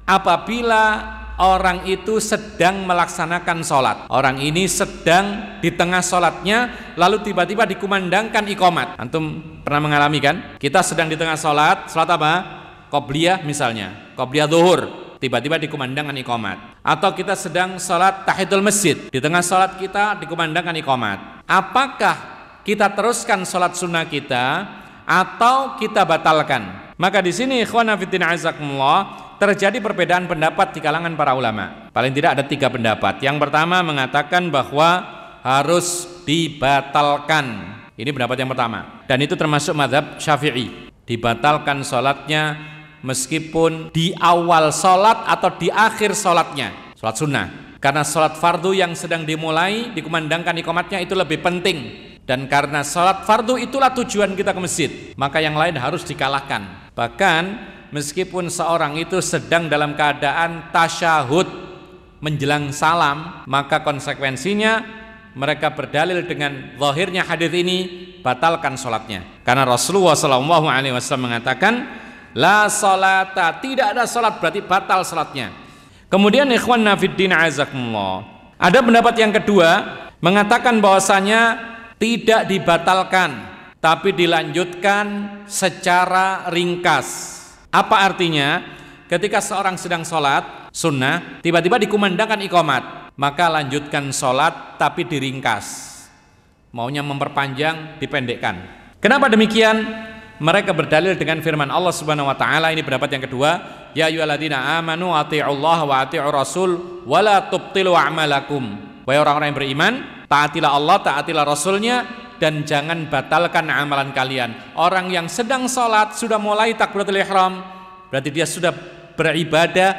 apabila orang itu sedang melaksanakan sholat. Orang ini sedang di tengah sholatnya, lalu tiba-tiba dikumandangkan iqamat. Antum pernah mengalami kan? Kita sedang di tengah sholat apa? Qobliyah misalnya, qobliyah zuhur, tiba-tiba dikumandangkan iqamat. Atau kita sedang sholat tahiyatul masjid, di tengah sholat kita dikumandangkan iqamat. Apakah kita teruskan sholat sunnah kita atau kita batalkan? Maka di sini ikhwan fillah azakumullah, terjadi perbedaan pendapat di kalangan para ulama. Paling tidak ada 3 pendapat. Yang pertama mengatakan bahwa harus dibatalkan. Ini pendapat yang pertama. Dan itu termasuk mazhab Syafi'i. Dibatalkan sholatnya meskipun di awal sholat atau di akhir sholatnya, sholat sunnah. Karena sholat fardu yang sedang dimulai, dikumandangkan iqamatnya itu lebih penting. Dan karena sholat fardu itulah tujuan kita ke masjid, maka yang lain harus dikalahkan. Bahkan meskipun seorang itu sedang dalam keadaan tasyahud menjelang salam, maka konsekuensinya mereka berdalil dengan zahirnya hadis ini, batalkan sholatnya. Karena Rasulullah SAW mengatakan, la sholata, tidak ada sholat, berarti batal sholatnya. Kemudian ikhwanna fiddin azakumullah, ada pendapat yang kedua mengatakan bahwasanya tidak dibatalkan, tapi dilanjutkan secara ringkas. Apa artinya? Ketika seorang sedang sholat sunnah, tiba-tiba dikumandangkan iqamat, maka lanjutkan sholat tapi diringkas. Maunya memperpanjang, dipendekkan. Kenapa demikian? Mereka berdalil dengan firman Allah Subhanahu wa taala. Ini pendapat yang kedua, ya ayyuhalladzina amanu athi'ullaha wa athi'ur rasul wa la tubtilu a'malakum. Wahai orang-orang yang beriman, taatilah Allah, taatilah Rasulnya, dan jangan batalkan amalan kalian. Orang yang sedang sholat sudah mulai takbiratul ihram, berarti dia sudah beribadah,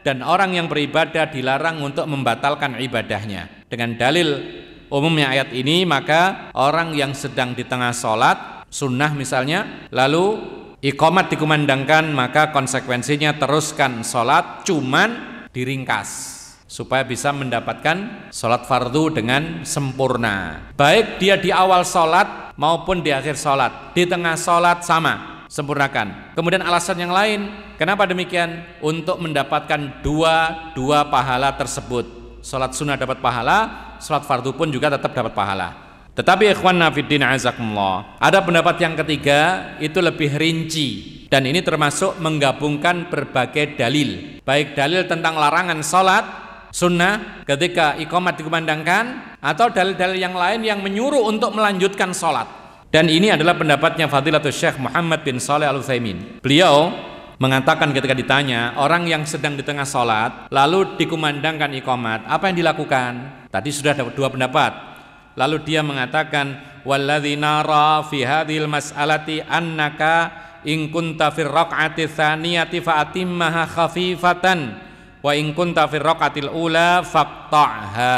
dan orang yang beribadah dilarang untuk membatalkan ibadahnya. Dengan dalil umumnya ayat ini, maka orang yang sedang di tengah sholat sunnah misalnya, lalu iqamat dikumandangkan, maka konsekuensinya teruskan sholat, cuman diringkas supaya bisa mendapatkan sholat fardu dengan sempurna. Baik dia di awal sholat maupun di akhir sholat, di tengah sholat sama, sempurnakan. Kemudian alasan yang lain, kenapa demikian? Untuk mendapatkan dua pahala tersebut. Sholat sunnah dapat pahala, sholat fardu pun juga tetap dapat pahala. Tetapi ikhwanna fiddin azakumullah, ada pendapat yang ketiga, itu lebih rinci, dan ini termasuk menggabungkan berbagai dalil, baik dalil tentang larangan sholat sunnah ketika iqamat dikumandangkan, atau dalil-dalil yang lain yang menyuruh untuk melanjutkan sholat. Dan ini adalah pendapatnya Fadilatul Syekh Muhammad bin Shalih Al-Utsaimin. Beliau mengatakan ketika ditanya orang yang sedang di tengah sholat lalu dikumandangkan iqamat, apa yang dilakukan? Tadi sudah ada 2 pendapat. Lalu dia mengatakan, walladzi nara fi hadhil mas'alati annaka in kunta fir raq'ati tsaniyati fa atimmaha khafifatan wa in kunta fir raq'atil ula faqta'ha.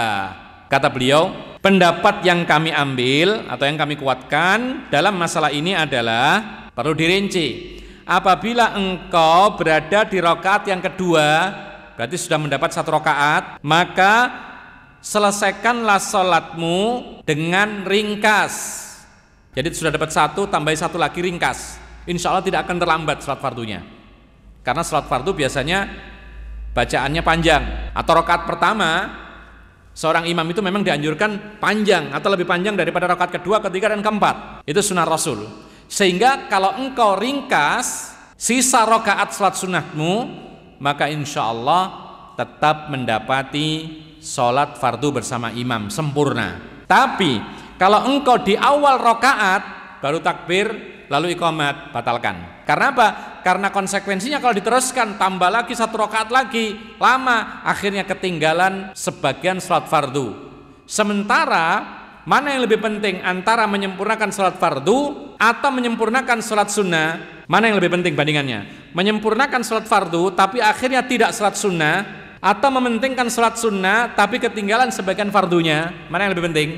Kata beliau, pendapat yang kami ambil atau yang kami kuatkan dalam masalah ini adalah perlu dirinci. Apabila engkau berada di rakaat yang kedua, berarti sudah mendapat 1 rakaat, maka selesaikanlah sholatmu dengan ringkas. Jadi sudah dapat 1, tambahi 1 lagi ringkas. Insya Allah tidak akan terlambat sholat fardunya. Karena sholat fardu biasanya bacaannya panjang. Atau rakaat pertama seorang imam itu memang dianjurkan panjang atau lebih panjang daripada rakaat kedua, ketiga, dan keempat. Itu sunnah Rasul. Sehingga kalau engkau ringkas sisa rakaat sholat sunnahmu, maka insya Allah tetap mendapati sholat fardu bersama imam sempurna. Tapi kalau engkau di awal rakaat baru takbir lalu iqamat, batalkan. Karena apa? Karena konsekuensinya kalau diteruskan tambah lagi 1 rakaat lagi, lama, akhirnya ketinggalan sebagian sholat fardu. Sementara mana yang lebih penting antara menyempurnakan sholat fardu atau menyempurnakan sholat sunnah? Mana yang lebih penting bandingannya? Menyempurnakan sholat fardu tapi akhirnya tidak sholat sunnah, atau mementingkan sholat sunnah tapi ketinggalan sebagian fardunya? Mana yang lebih penting?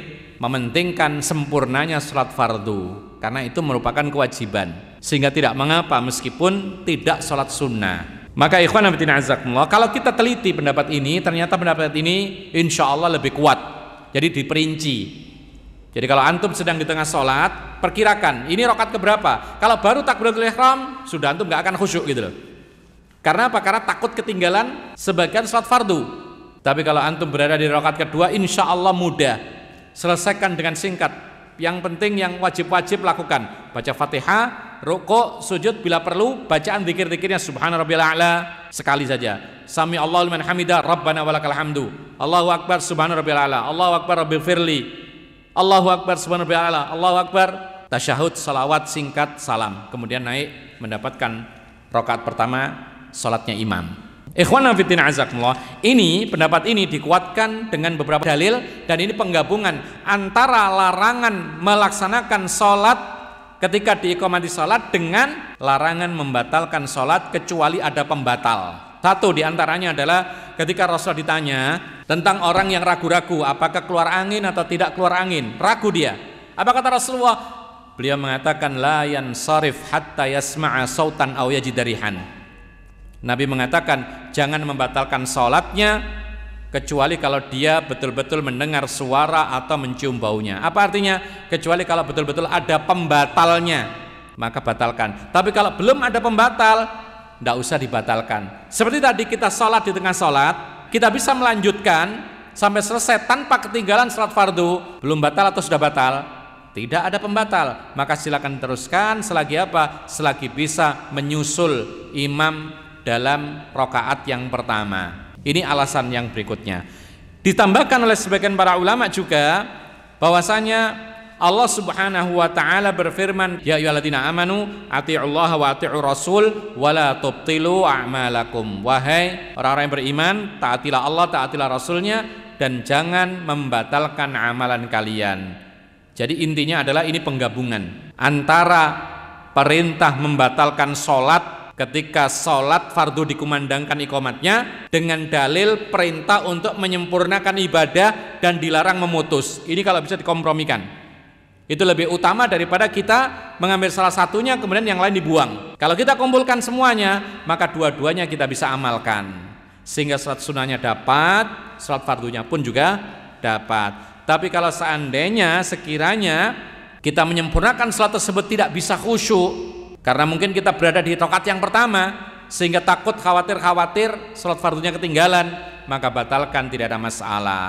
Mementingkan sempurnanya sholat fardu, karena itu merupakan kewajiban, sehingga tidak mengapa meskipun tidak sholat sunnah. Maka ikhwan fillah azakumullah, kalau kita teliti pendapat ini, ternyata pendapat ini insya Allah lebih kuat. Jadi diperinci. Jadi kalau antum sedang di tengah sholat, perkirakan ini rakaat keberapa. Kalau baru takbiratul ihram, sudah antum nggak akan khusyuk gitu loh. Karena apa? Karena takut ketinggalan sebagian sholat fardu. Tapi kalau antum berada di rakaat kedua, insya Allah mudah. Selesaikan dengan singkat. Yang penting yang wajib-wajib lakukan. Baca Fatihah, rukuk, sujud, bila perlu bacaan zikir-zikirnya subhana rabbiyal a'la sekali saja. Sami Allahu liman hamidah, rabbana walakal hamdu. Allahu akbar subhana rabbiyal a'la. Allahu akbar rabbil firli. Allahu akbar subhana rabbiyal a'la. Allahu akbar. Tasyahud, salawat singkat, salam. Kemudian naik mendapatkan rakaat pertama salatnya imam. Ikhwana fillah azakumullah. Ini pendapat ini dikuatkan dengan beberapa dalil, dan ini penggabungan antara larangan melaksanakan salat ketika diiqamati salat dengan larangan membatalkan salat kecuali ada pembatal. Satu diantaranya adalah ketika Rasul ditanya tentang orang yang ragu-ragu apakah keluar angin atau tidak keluar angin, ragu dia. Apa kata Rasulullah? Beliau mengatakan la yansarif hatta yasma'a sautan aw yajida rihan. Nabi mengatakan jangan membatalkan sholatnya kecuali kalau dia betul-betul mendengar suara atau mencium baunya. Apa artinya? Kecuali kalau betul-betul ada pembatalnya, maka batalkan. Tapi kalau belum ada pembatal, tidak usah dibatalkan. Seperti tadi kita sholat di tengah sholat, kita bisa melanjutkan sampai selesai tanpa ketinggalan sholat fardu. Belum batal atau sudah batal? Tidak ada pembatal, maka silakan teruskan selagi apa? Selagi bisa menyusul imam dalam rakaat yang pertama. Ini alasan yang berikutnya. Ditambahkan oleh sebagian para ulama juga bahwasanya Allah Subhanahu wa taala berfirman, ya ayyuhalladzina amanu atiiullaha wa atiiur rasul wa la tubtilu a'malakum. Wahai orang-orang yang beriman, taatilah Allah, taatilah Rasulnya, dan jangan membatalkan amalan kalian. Jadi intinya adalah ini penggabungan antara perintah membatalkan sholat ketika sholat fardu dikumandangkan iqamatnya dengan dalil perintah untuk menyempurnakan ibadah dan dilarang memutus. Ini kalau bisa dikompromikan, itu lebih utama daripada kita mengambil salah satunya kemudian yang lain dibuang. Kalau kita kumpulkan semuanya, maka dua-duanya kita bisa amalkan, sehingga sholat sunnahnya dapat, sholat fardunya pun juga dapat. Tapi kalau seandainya sekiranya kita menyempurnakan sholat tersebut tidak bisa khusyuk karena mungkin kita berada di rakaat yang pertama sehingga takut khawatir sholat fardunya ketinggalan, maka batalkan, tidak ada masalah.